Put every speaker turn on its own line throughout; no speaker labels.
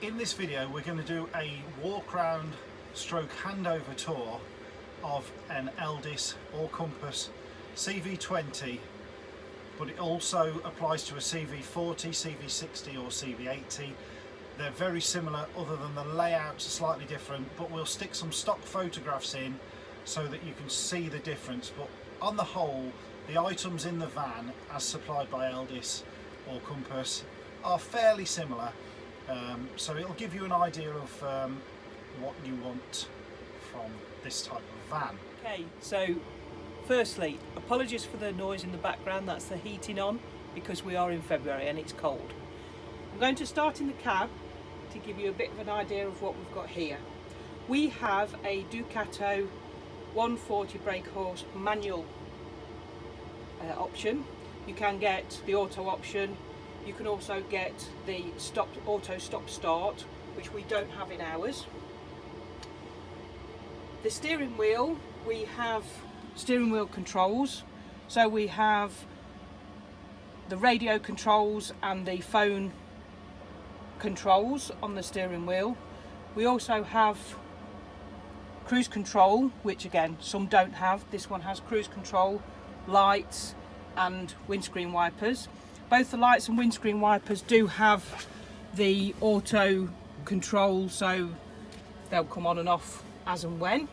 In this video we're going to do a walk round stroke handover tour of an Elddis all compass CV20, but it also applies to a CV40, CV60 or CV80. They're very similar other than the layouts are slightly different, but we'll stick some stock photographs in so that you can see the difference. But on the whole, the items in the van as supplied by Elddis or Compass are fairly similar, so it'll give you an idea of what you want from this type of van.
Okay, so firstly, apologies for the noise in the background. That's the heating on because we are in February and it's cold. I'm going to start in the cab to give you a bit of an idea of what we've got here. We have a Ducato 140 brake horse manual option. You can get the auto option. You can also get the auto stop start, which we don't have in ours. The steering wheel, we have steering wheel controls. So we have the radio controls and the phone controls on the steering wheel. We also have cruise control, which again some don't have. This one has cruise control, lights and windscreen wipers. Both the lights and windscreen wipers do have the auto control, so they'll come on and off as and when.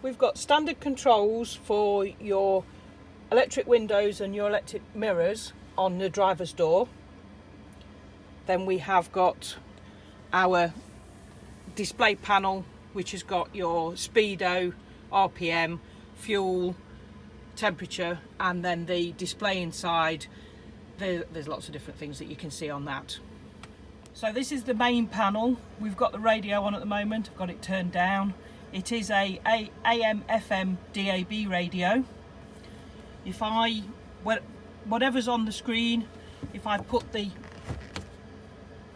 We've got standard controls for your electric windows and your electric mirrors on the driver's door. Then we have got our display panel, which has got your speedo, RPM, fuel, temperature, and then the display inside. There's lots of different things that you can see on that. So this is the main panel. We've got the radio on at the moment. I've got it turned down. It is a AM, FM, DAB radio. If whatever's on the screen, if I put the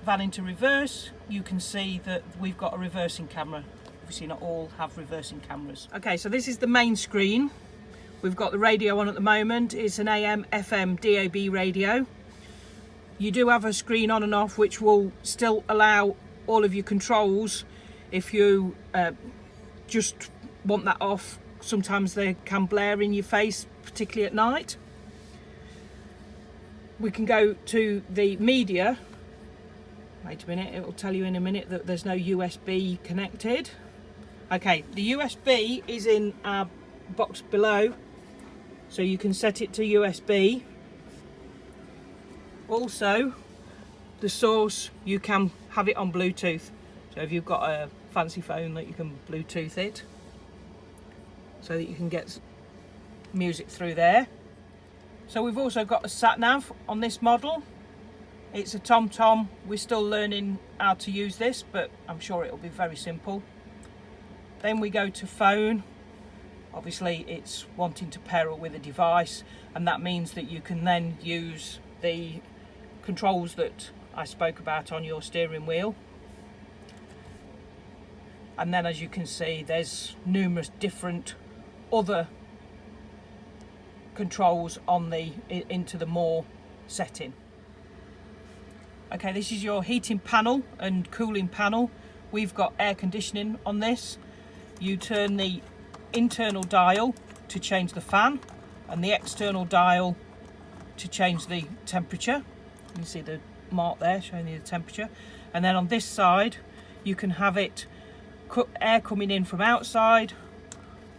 van into reverse, you can see that we've got a reversing camera. Obviously not all have reversing cameras. Okay, so this is the main screen. We've got the radio on at the moment. It's an AM, FM, DAB radio. You do have a screen on and off, which will still allow all of your controls. If you just want that off, sometimes they can blare in your face, particularly at night. We can go to the media. Wait a minute, it will tell you in a minute that there's no USB connected. Okay, the USB is in our box below, so you can set it to USB. Also, the source, you can have it on Bluetooth. So if you've got a fancy phone, that you can Bluetooth it, so that you can get music through there. So we've also got a sat nav on this model. It's a TomTom. We're still learning how to use this, but I'm sure it'll be very simple. Then we go to phone. Obviously it's wanting to pair up with a device, and that means that you can then use the controls that I spoke about on your steering wheel. And then, as you can see, there's numerous different other controls on the into the more setting. Okay, this is your heating panel and cooling panel. We've got air conditioning on this. You turn the internal dial to change the fan and the external dial to change the temperature. You can see the mark there showing you the temperature. And then on this side you can have it air coming in from outside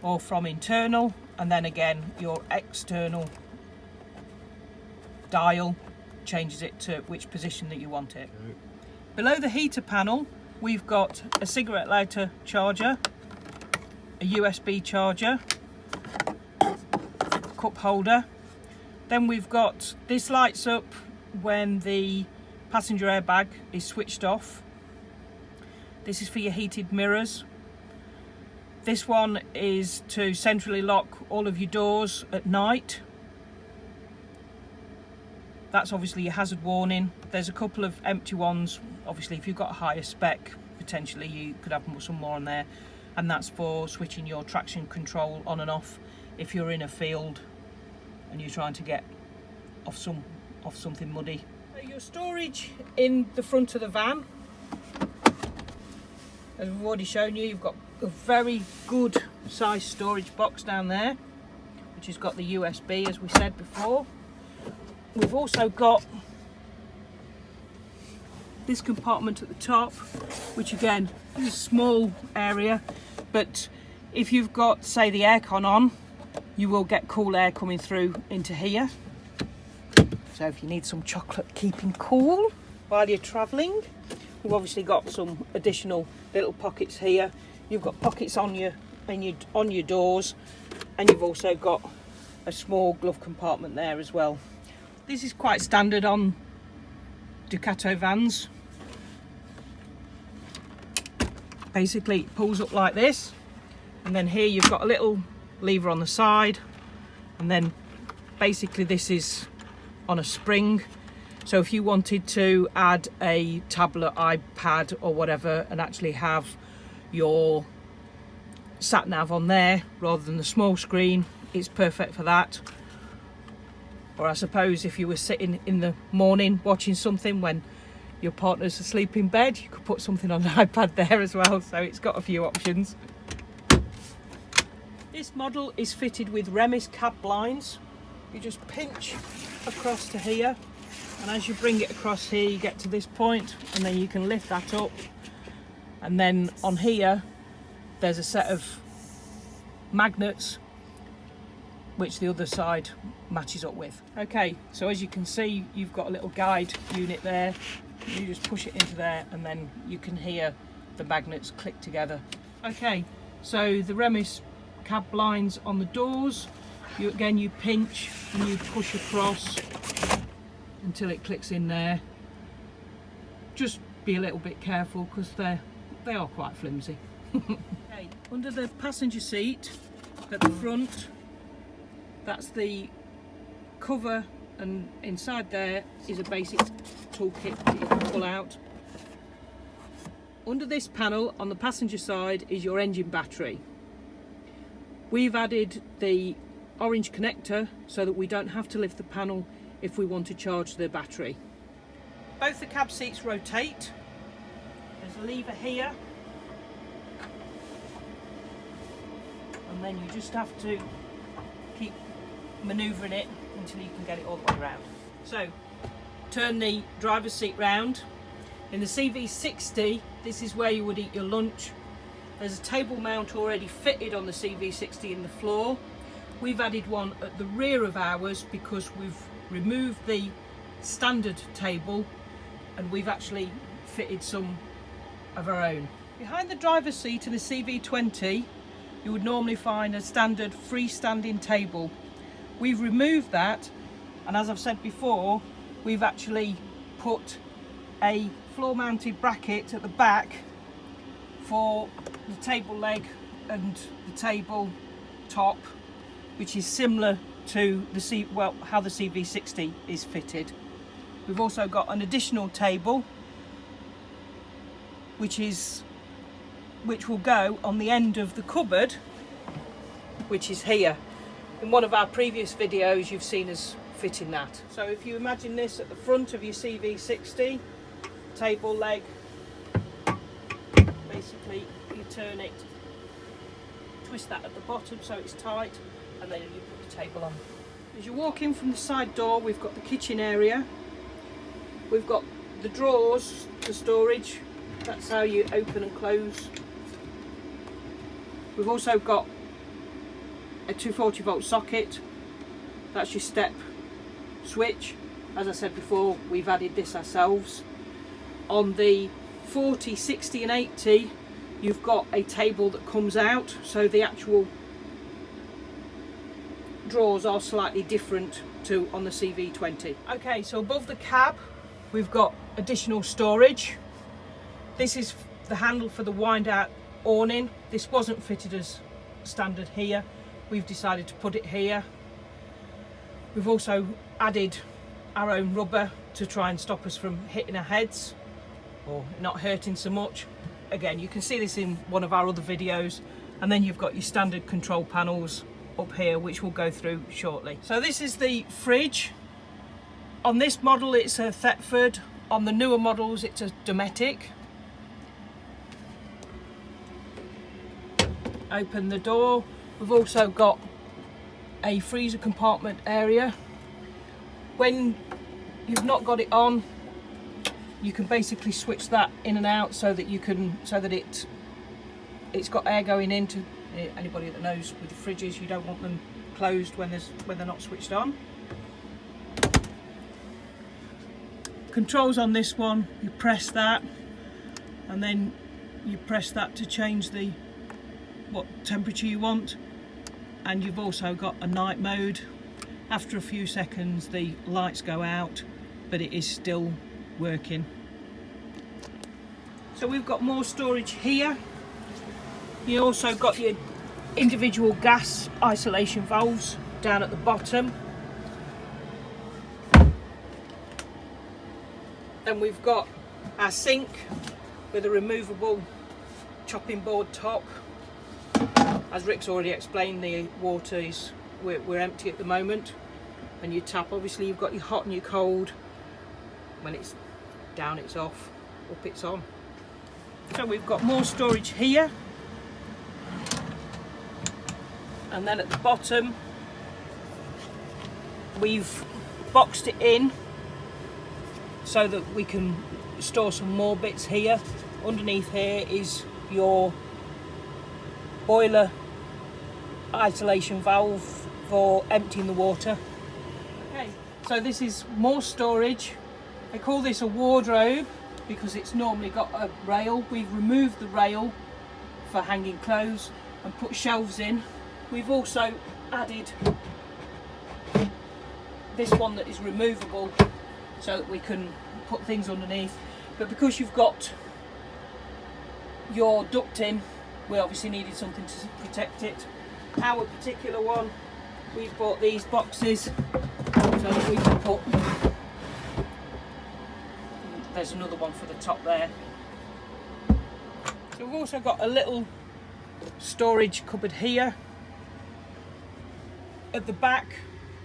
or from internal, and then again your external dial changes it to which position that you want it. Okay. Below the heater panel we've got a cigarette lighter charger, a USB charger, cup holder. Then we've got, this lights up when the passenger airbag is switched off. This is for your heated mirrors. This one is to centrally lock all of your doors at night. That's obviously your hazard warning. There's a couple of empty ones. Obviously if you've got a higher spec, potentially you could have some more on there. And that's for switching your traction control on and off if you're in a field and you're trying to get off something muddy. So your storage in the front of the van As we've already shown you, you've got a very good size storage box down there, which has got the USB, as we said before. We've also got this compartment at the top, which again is a small area, but if you've got, say, the aircon on, you will get cool air coming through into here. So if you need some chocolate keeping cool while you're travelling, we've obviously got some additional little pockets here. You've got pockets on your doors, and you've also got a small glove compartment there as well. This is quite standard on Ducato vans. Basically it pulls up like this, and then here you've got a little lever on the side, and then basically this is on a spring. So if you wanted to add a tablet, iPad or whatever, and actually have your sat nav on there rather than the small screen, it's perfect for that. Or I suppose if you were sitting in the morning watching something when your partner's asleep in bed, you could put something on the iPad there as well. So it's got a few options. This model is fitted with Remis cab blinds. You just pinch across to here, and as you bring it across here, you get to this point, and then you can lift that up, and then on here there's a set of magnets which the other side matches up with. Okay, so as you can see, you've got a little guide unit there. You just push it into there, and then you can hear the magnets click together. Okay, so the Remis cab blinds on the doors, you pinch and you push across until it clicks in there. Just be a little bit careful because they are quite flimsy. Okay, under the passenger seat at the front, that's the cover, and inside there is a basic toolkit that you can pull out. Under this panel on the passenger side is your engine battery. We've added the orange connector so that we don't have to lift the panel if we want to charge the battery. Both the cab seats rotate. There's a lever here, and then you just have to keep manoeuvring it until you can get it all the way around. So turn the driver's seat round. In the CV60, this is where you would eat your lunch. There's a table mount already fitted on the CV60 in the floor. We've added one at the rear of ours because we've removed the standard table and we've actually fitted some of our own. Behind the driver's seat in the CV20, you would normally find a standard freestanding table. We've removed that, and as I've said before, we've actually put a floor mounted bracket at the back for the table leg and the table top, which is similar to the how the CV60 is fitted. We've also got an additional table which will go on the end of the cupboard, which is here. In one of our previous videos you've seen us fitting that. So if you imagine this at the front of your CV60, table leg, basically you turn it, twist that at the bottom so it's tight, and then you put the table on. As you walk in from the side door, we've got the kitchen area. We've got the drawers for storage. That's how you open and close. We've also got a 240 volt socket. That's your step switch. As I said before, we've added this ourselves. On the 40, 60 and 80, you've got a table that comes out, so the actual drawers are slightly different to on the CV20. Okay, so above the cab we've got additional storage. This is the handle for the wind out awning. This wasn't fitted as standard here. We've decided to put it here. We've also added our own rubber to try and stop us from hitting our heads or not hurting so much. Again, you can see this in one of our other videos. And then you've got your standard control panels up here, which we'll go through shortly. So this is the fridge. On this model it's a Thetford. On the newer models it's a Dometic. open the door. We've also got a freezer compartment area. When you've not got it on, you can basically switch that in and out so that it's got air going into. Anybody that knows with the fridges, you don't want them closed when they're not switched on. Controls on this one, you press that and then you press that to change what temperature you want, and you've also got a night mode. After a few seconds the lights go out, but it is still working. So we've got more storage here. You also got your individual gas isolation valves down at the bottom. Then we've got our sink with a removable chopping board top. As Rick's already explained, the water is we're empty at the moment. When you tap, obviously you've got your hot and your cold. When it's down, it's off. Up, it's on. So we've got more storage here. And then at the bottom, we've boxed it in so that we can store some more bits here. Underneath here is your boiler isolation valve for emptying the water. Okay, so this is more storage. I call this a wardrobe because it's normally got a rail. We've removed the rail for hanging clothes and put shelves in. We've also added this one that is removable so that we can put things underneath. But because you've got your ducting, we obviously needed something to protect it. Our particular one, we've bought these boxes so that we can put, there's another one for the top there. So we've also got a little storage cupboard here. At the back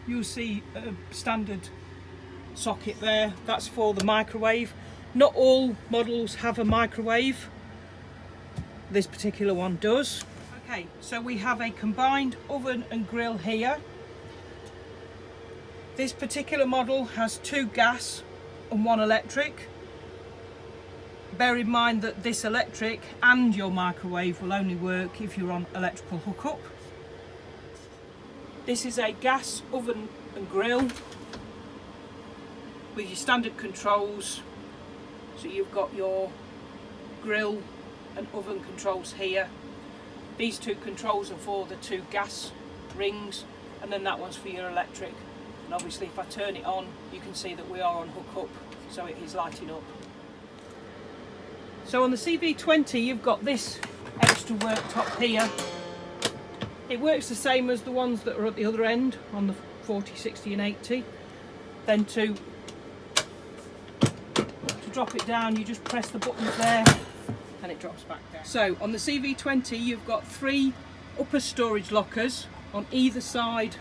you'll see a standard socket there, that's for the microwave. Not all models have a microwave, this particular one does. Okay, so we have a combined oven and grill here. This particular model has 2 gas and 1 electric. Bear in mind that this electric and your microwave will only work if you're on electrical hookup. This is a gas oven and grill with your standard controls. So you've got your grill and oven controls here. These 2 controls are for the 2 gas rings, and then that one's for your electric. And obviously if I turn it on, you can see that we are on hookup, so it is lighting up. So on the CV20 you've got this extra worktop here. It works the same as the ones that are at the other end on the 40, 60 and 80. Then to drop it down, you just press the buttons there and it drops back down. So on the CV20 you've got 3 upper storage lockers on either side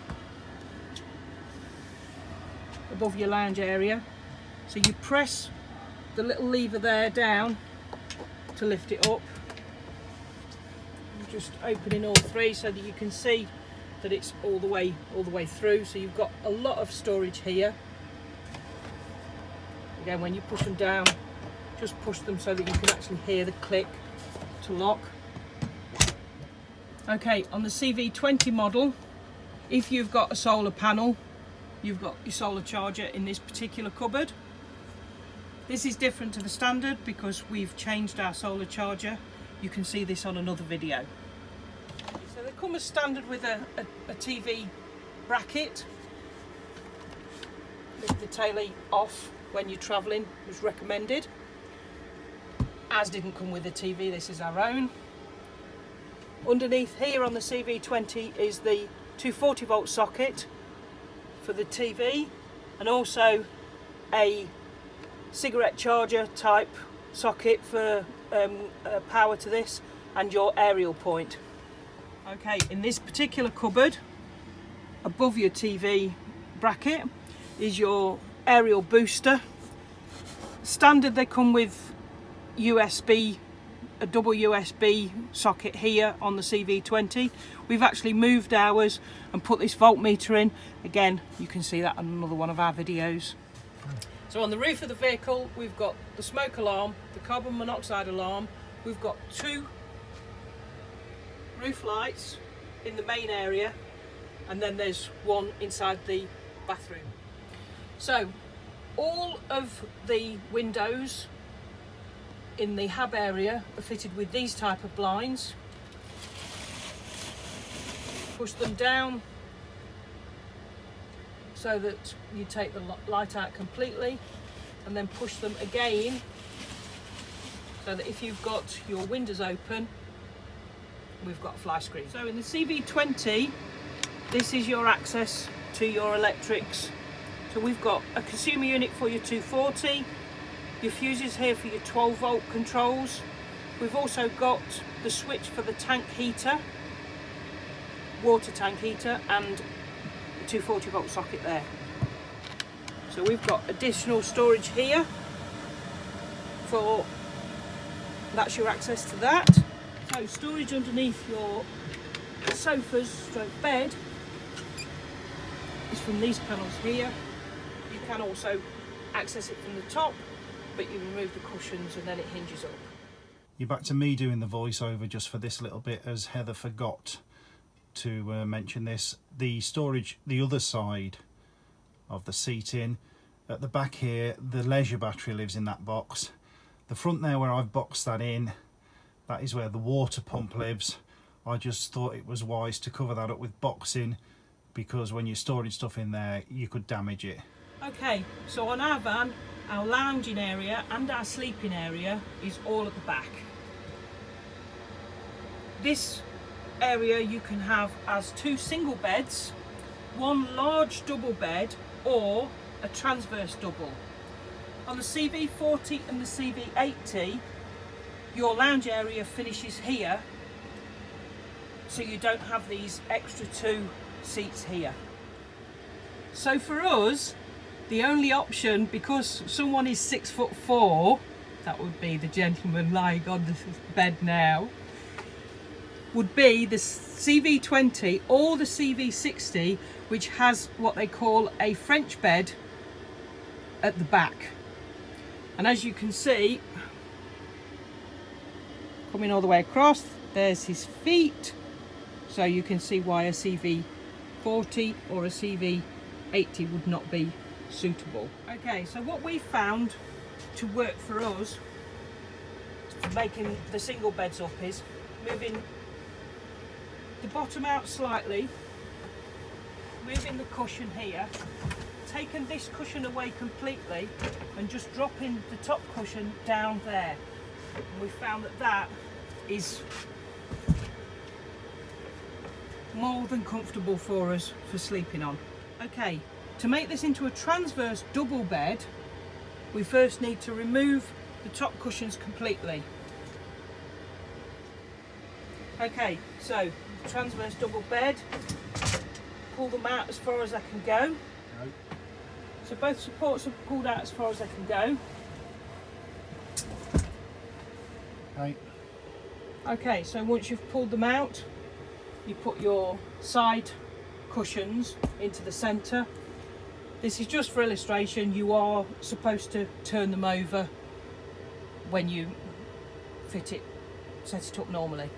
above your lounge area. So you press the little lever there down to lift it up. Just opening all 3 so that you can see that it's all the way through. So you've got a lot of storage here. Again, when you push them down, just push them so that you can actually hear the click to lock. Okay, on the CV20 model, if you've got a solar panel, you've got your solar charger in this particular cupboard. This is different to the standard because we've changed our solar charger. You can see this on another video. So they come as standard with a TV bracket. Lift the tailie off when you're travelling was recommended. As didn't come with a TV, this is our own. Underneath here on the CV20 is the 240 volt socket for the TV, and also a cigarette charger type socket for power to this, and your aerial point. Okay, in this particular cupboard above your TV bracket is your aerial booster. Standard they come with USB a double USB socket here on the CV20. We've actually moved ours and put this voltmeter in. Again, you can see that on another one of our videos. So on the roof of the vehicle, we've got the smoke alarm, the carbon monoxide alarm. We've got 2 roof lights in the main area, and then there's one inside the bathroom. So all of the windows in the hab area are fitted with these type of blinds. Push them down so that you take the light out completely, and then push them again so that if you've got your windows open, we've got a fly screen. So in the CV20, this is your access to your electrics. So we've got a consumer unit for your 240, your fuses here for your 12 volt controls. We've also got the switch for the tank heater, water tank heater, and the 240 volt socket there. So we've got additional storage here for, that's your access to that. So storage underneath your sofas stroke bed is from these panels here. You can also access it from the top, but you remove the cushions and then it hinges up.
You're back to me doing the voiceover just for this little bit, as Heather forgot to mention this. The storage, the other side of the seating, at the back here, the leisure battery lives in that box. The front there where I've boxed that in, that is where the water pump lives. I just thought it was wise to cover that up with boxing, because when you're storing stuff in there, you could damage it.
Okay, so on our van, our lounging area and our sleeping area is all at the back. This area you can have as 2 single beds, 1 large double bed, or a transverse double. On the CV40 and the CV80, your lounge area finishes here, so you don't have these extra 2 seats here. So for us, the only option, because someone is 6'4", that would be the gentleman lying on the bed now, would be the CV20 or the CV60, which has what they call a French bed at the back. And as you can see, coming all the way across, there's his feet. So you can see why a CV40 or a CV80 would not be suitable. Okay, so what we found to work for us for making the single beds up is moving the bottom out slightly, moving the cushion here, taking this cushion away completely and just dropping the top cushion down there. And we found that that is more than comfortable for us for sleeping on. Okay, to make this into a transverse double bed, we first need to remove the top cushions completely. Okay, so transverse double bed, pull them out as far as I can go.
No.
So both supports are pulled out as far as I can go.
Okay.
Okay, so once you've pulled them out, you put your side cushions into the centre. This is just for illustration. You are supposed to turn them over when you fit it, set it up normally.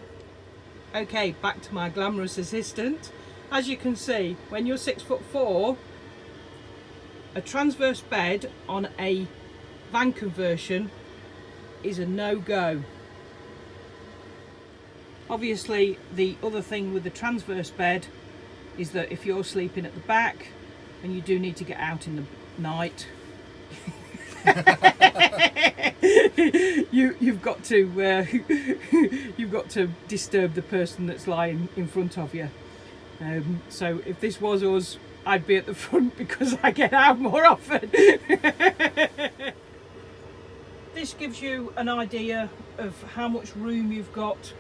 Okay, back to my glamorous assistant. As you can see, when you're 6'4", a transverse bed on a van conversion is a no-go. Obviously, the other thing with the transverse bed is that if you're sleeping at the back and you do need to get out in the night, you've got to disturb the person that's lying in front of you. So if this was us, I'd be at the front because I get out more often. This gives you an idea of how much room you've got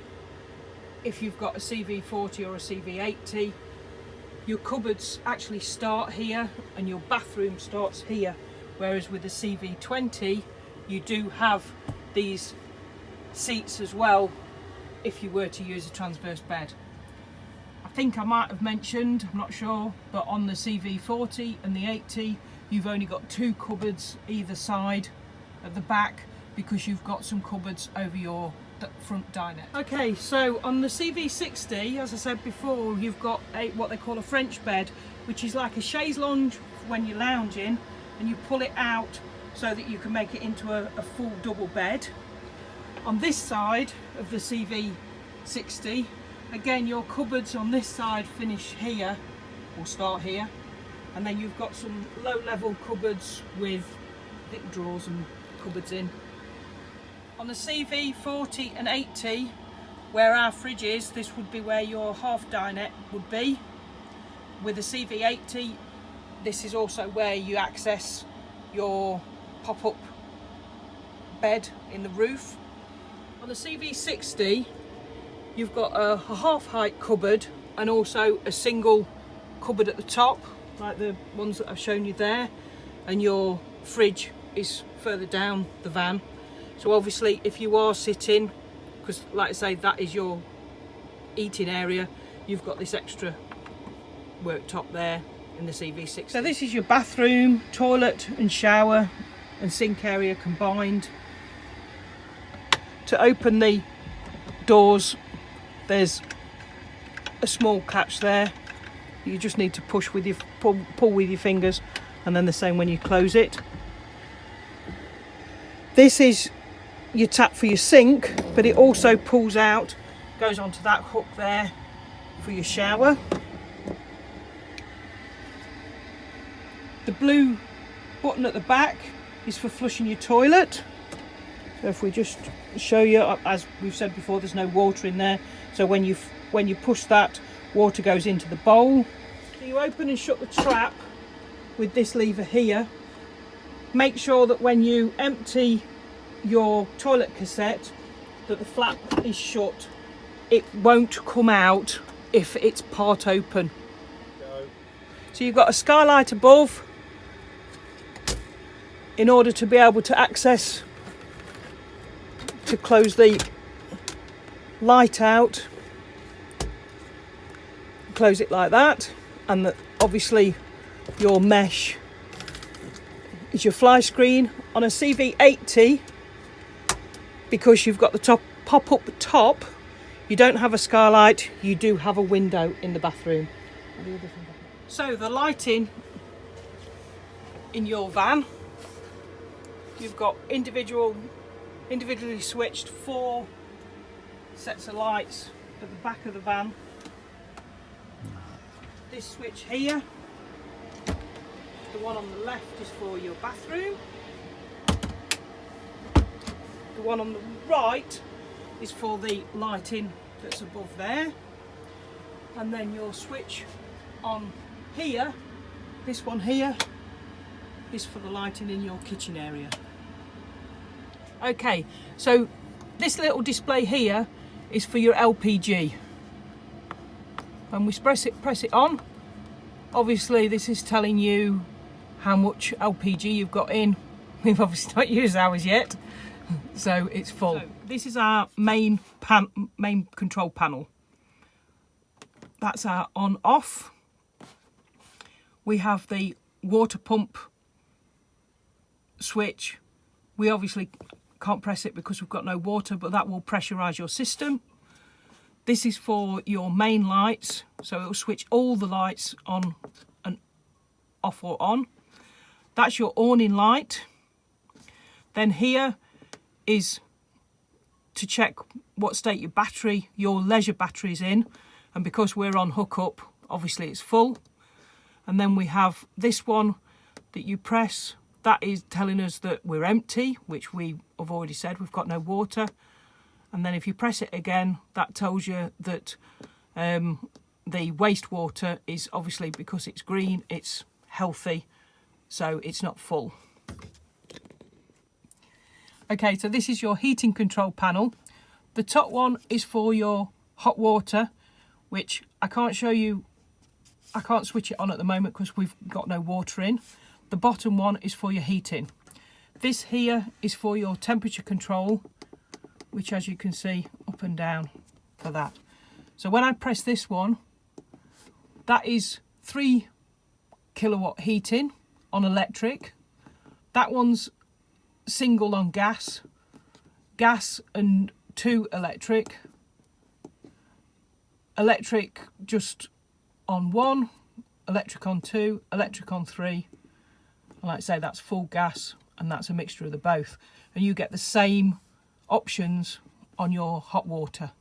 if you've got a CV40 or a CV80. Your cupboards actually start here and your bathroom starts here, whereas with the CV20 you do have these seats as well if you were to use a transverse bed. I think I might have mentioned, I'm not sure, but on the CV40 and the 80 you've only got 2 cupboards either side at the back because you've got some cupboards over your front dinette. Okay, so on the CV60, as I said before, you've got what they call a French bed, which is like a chaise lounge when you're lounging, and you pull it out so that you can make it into a full double bed. On this side of the CV60, again, your cupboards on this side finish here, or start here, and then you've got some low-level cupboards with thick drawers and cupboards in. On the CV40 and 80, where our fridge is, this would be where your half dinette would be. With the CV80, this is also where you access your pop-up bed in the roof. On the CV60, you've got a half-height cupboard and also a single cupboard at the top, like the ones that I've shown you there, and your fridge is further down the van. So obviously if you are sitting, because like I say, that is your eating area, you've got this extra worktop there in the CV60. So this is your bathroom, toilet and shower and sink area combined. To open the doors, there's a small catch there. You just need to push with your pull with your fingers, and then the same when you close it. This is your tap for your sink, but it also pulls out, goes onto that hook there for your shower. The blue button at the back is for flushing your toilet. So if we just show you, as we've said before, there's no water in there, so when you push that, water goes into the bowl. So you open and shut the trap with this lever here. Make sure that when you empty your toilet cassette that the flap is shut. It won't come out if it's part open. So you've got a skylight above in order to be able to access, to close the light out. Close it like that, and obviously your mesh is your Flyscreen. On a CV80, because you've got the top pop-up top, you don't have a skylight, you do have a window in the bathroom. So the lighting in your van, you've got individually switched 4 sets of lights at the back of the van. This switch here, the one on the left, is for your bathroom. The one on the right is for the lighting that's above there. And then your switch on here, this one here, is for the lighting in your kitchen area. Okay, so this little display here is for your LPG. When we press it on, obviously this is telling you how much LPG you've got in. We've obviously not used ours yet, so it's full. So this is our main control panel. That's our on-off. We have the water pump switch. We obviously can't press it because we've got no water, but that will pressurise your system. This is for your main lights, so it will switch all the lights on and off or on. That's your awning light. Then here is to check what state your leisure battery is in, and because we're on hookup, obviously it's full. And then we have this one that you press, that is telling us that we're empty, which we have already said, we've got no water. And then if you press it again, that tells you that the wastewater is, obviously because it's green, it's healthy, so it's not full. Okay, so this is your heating control panel. The top one is for your hot water, which I can't show you, I can't switch it on at the moment because we've got no water in. The bottom one is for your heating. This here is for your temperature control, which, as you can see, up and down for that. So when I press this one, that is 3 kilowatt heating on electric. That one's single on gas and 2 electric. Electric just on 1, electric on 2, electric on 3. And like I say, that's full gas, and that's a mixture of the both. And you get the same options on your hot water.